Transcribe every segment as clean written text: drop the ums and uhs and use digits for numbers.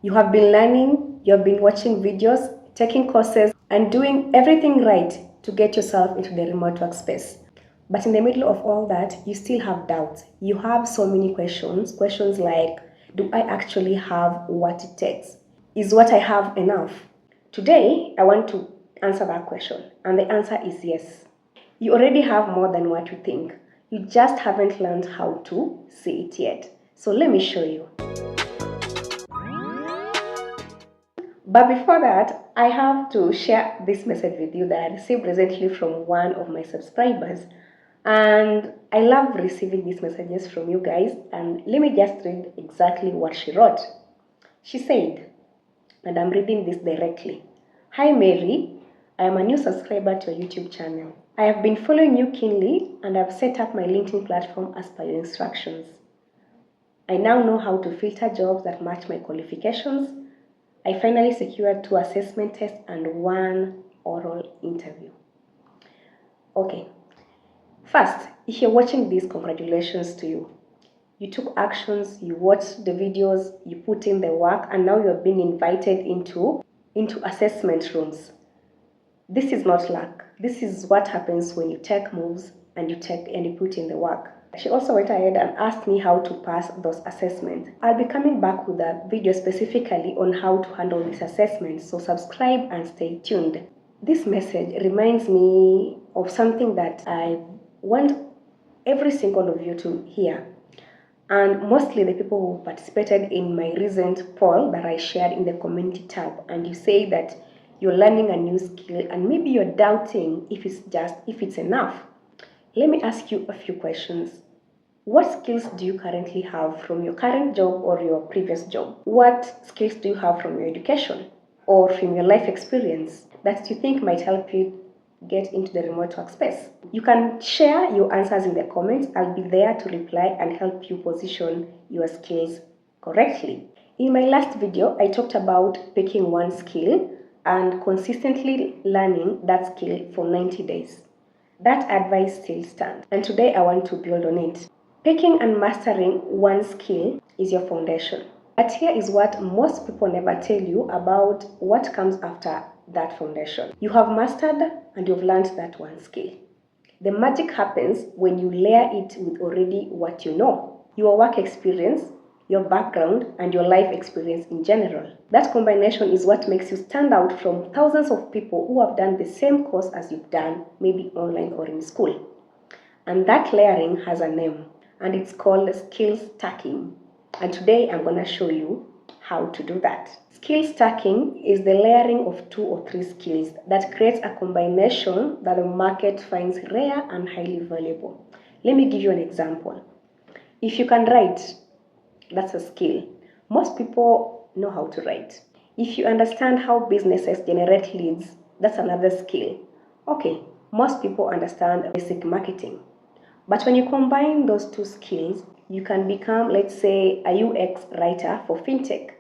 You have been learning, you have been watching videos, taking courses, and doing everything right to get yourself into the remote workspace. But in the middle of all that, you still have doubts. You have so many questions. Questions like, do I actually have what it takes? Is what I have enough? Today, I want to answer that question, and the answer is yes. You already have more than what you think. You just haven't learned how to see it yet. So let me show you. But before that, I have to share this message with you that I received recently from one of my subscribers. And I love receiving these messages from you guys. And let me just read exactly what she wrote. She said, and I'm reading this directly. Hi Mary, I am a new subscriber to your YouTube channel. I have been following you keenly and I've set up my LinkedIn platform as per your instructions. I now know how to filter jobs that match my qualifications. I finally secured 2 assessment tests and 1 oral interview. Okay, first, if you're watching this, congratulations to you. You took actions, you watched the videos, you put in the work, and now you're being invited into assessment rooms. This is not luck. This is what happens when you take moves and you put in the work. She also went ahead and asked me how to pass those assessments. I'll be coming back with a video specifically on how to handle these assessments, so subscribe and stay tuned. This message reminds me of something that I want every single of you to hear. And mostly the people who participated in my recent poll that I shared in the community tab, and you say that you're learning a new skill and maybe you're doubting if it's enough. Let me ask you a few questions. What skills do you currently have from your current job or your previous job? What skills do you have from your education or from your life experience that you think might help you get into the remote workspace? You can share your answers in the comments. I'll be there to reply and help you position your skills correctly. In my last video, I talked about picking one skill and consistently learning that skill for 90 days. That advice still stands, and today I want to build on it. Picking and mastering one skill is your foundation. But here is what most people never tell you about what comes after that foundation. You have mastered and you've learned that one skill. The magic happens when you layer it with already what you know, your work experience, your background, and your life experience in general. That combination is what makes you stand out from thousands of people who have done the same course as you've done, maybe online or in school. And that layering has a name, and it's called skill stacking. And today I'm going to show you how to do that. Skill stacking is the layering of 2 or 3 skills that creates a combination that the market finds rare and highly valuable. Let me give you an example. If you can write, that's a skill. Most people know how to write. If you understand how businesses generate leads, that's another skill. Okay, most people understand basic marketing. But when you combine those 2 skills, you can become, let's say, a UX writer for fintech.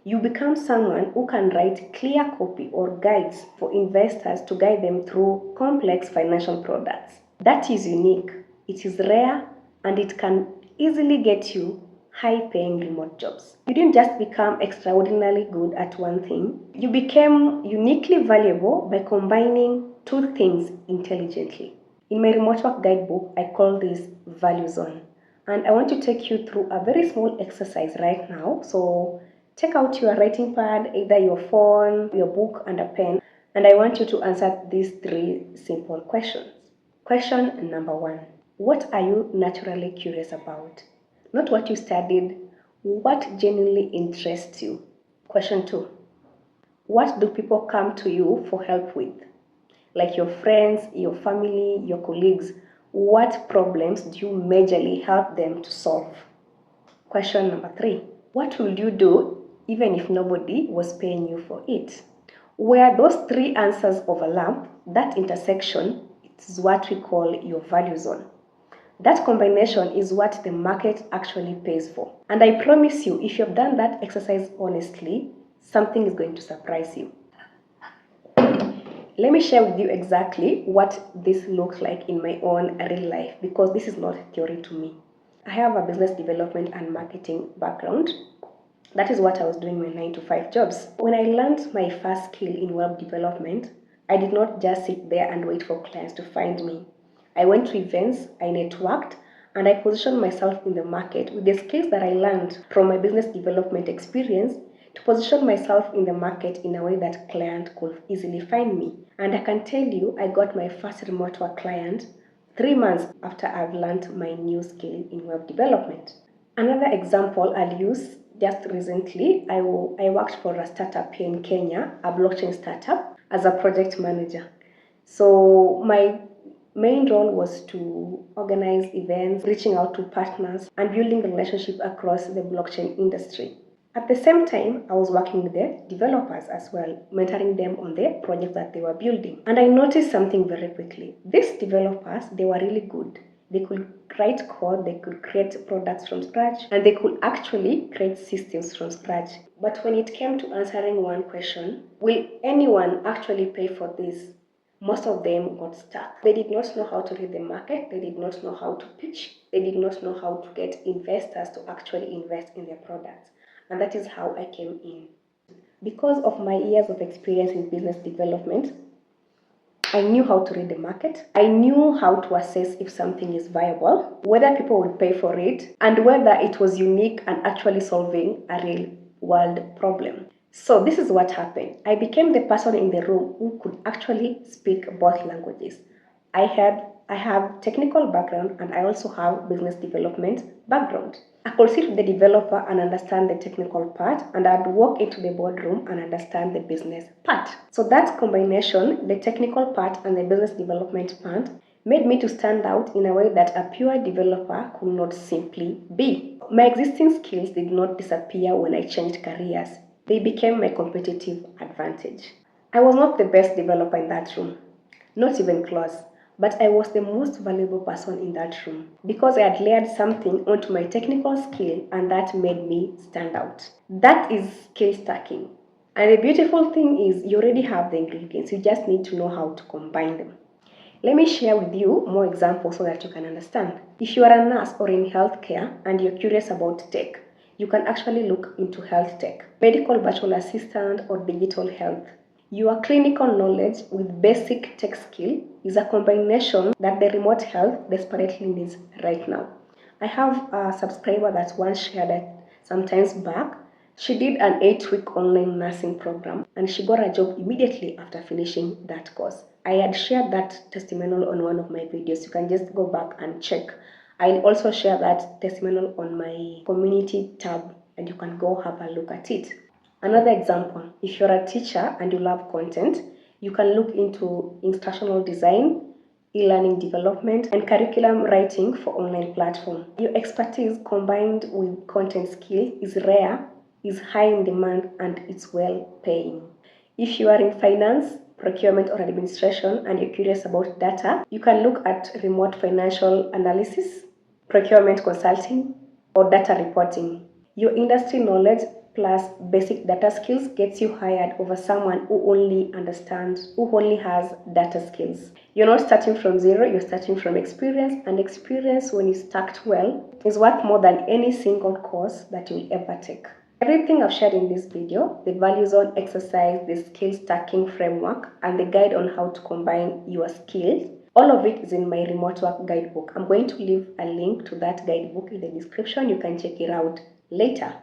You become someone who can write clear copy or guides for investors to guide them through complex financial products. That is unique, it is rare, and it can easily get you high-paying remote jobs. You didn't just become extraordinarily good at one thing, you became uniquely valuable by combining 2 things intelligently. In my remote work guidebook, I call this value zone. And I want to take you through a very small exercise right now. So take out your writing pad, either your phone, your book, and a pen. And I want you to answer these 3 simple questions. Question number 1. What are you naturally curious about? Not what you studied, what genuinely interests you. Question 2. What do people come to you for help with? Like your friends, your family, your colleagues, what problems do you majorly help them to solve? Question number 3. What will you do even if nobody was paying you for it? Where those 3 answers overlap, that intersection is what we call your value zone. That combination is what the market actually pays for. And I promise you, if you've done that exercise honestly, something is going to surprise you. Let me share with you exactly what this looks like in my own real life, because this is not theory to me. I have a business development and marketing background, That is what I was doing my 9 to 5 jobs. When I learned my first skill in web development, I did not just sit there and wait for clients to find me. I went to events, I networked, and I positioned myself in the market with the skills that I learned from my business development experience to position myself in the market in a way that client could easily find me. And I can tell you, I got my first remote work client 3 months after I've learned my new skill in web development. Another example I'll use, just recently, I worked for a startup here in Kenya, a blockchain startup, as a project manager. So my main role was to organize events, reaching out to partners, and building relationship across the blockchain industry. At the same time, I was working with the developers as well, mentoring them on the project that they were building. And I noticed something very quickly. These developers, they were really good. They could write code, they could create products from scratch, and they could actually create systems from scratch. But when it came to answering one question, will anyone actually pay for this? Most of them got stuck. They did not know how to read the market, they did not know how to pitch, they did not know how to get investors to actually invest in their products. And that is how I came in. Because of my years of experience in business development, I knew how to read the market. I knew how to assess if something is viable, whether people would pay for it, and whether it was unique and actually solving a real world problem. So this is what happened. I became the person in the room who could actually speak both languages. I have technical background and I also have business development background. I could sit with the developer and understand the technical part, and I'd walk into the boardroom and understand the business part. So that combination, the technical part and the business development part, made me to stand out in a way that a pure developer could not simply be. My existing skills did not disappear when I changed careers. They became my competitive advantage. I was not the best developer in that room, not even close, but I was the most valuable person in that room because I had layered something onto my technical skill and that made me stand out. That is skill stacking. And the beautiful thing is you already have the ingredients, you just need to know how to combine them. Let me share with you more examples so that you can understand. If you are a nurse or in healthcare and you're curious about tech, you can actually look into health tech, medical virtual assistant or digital health. Your clinical knowledge with basic tech skill is a combination that the remote health desperately needs right now. I have a subscriber that once shared it some times back. She did an 8-week online nursing program and she got a job immediately after finishing that course. I had shared that testimonial on one of my videos. You can just go back and check. I'll also share that testimonial on my community tab and you can go have a look at it. Another example, if you're a teacher and you love content, you can look into instructional design, e-learning development, and curriculum writing for online platform. Your expertise combined with content skill is rare, is high in demand, and it's well paying. If you are in finance, procurement, or administration and you're curious about data, you can look at remote financial analysis, procurement consulting, or data reporting. Your industry knowledge plus basic data skills gets you hired over someone who only has data skills. You're not starting from zero, you're starting from experience, and experience, when you stacked well, is worth more than any single course that you'll ever take. Everything I've shared in this video, the value zone exercise, the skill stacking framework, and the guide on how to combine your skills, all of it is in my remote work guidebook. I'm going to leave a link to that guidebook in the description. You can check it out later.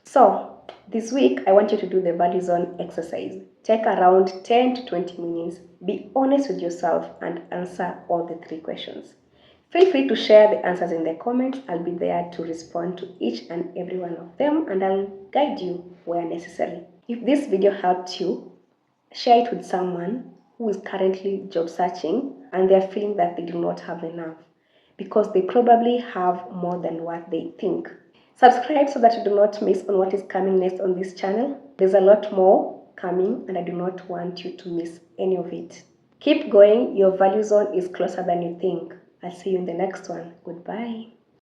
So, this week I want you to do the value zone exercise. Take around 10 to 20 minutes. Be honest with yourself and answer all the 3 questions. Feel free to share the answers in the comments. I'll be there to respond to each and every one of them and I'll guide you where necessary. If this video helped you, share it with someone who is currently job searching and they're feeling that they do not have enough because they probably have more than what they think. Subscribe so that you do not miss on what is coming next on this channel. There's a lot more coming and I do not want you to miss any of it. Keep going. Your value zone is closer than you think. I'll see you in the next one. Goodbye.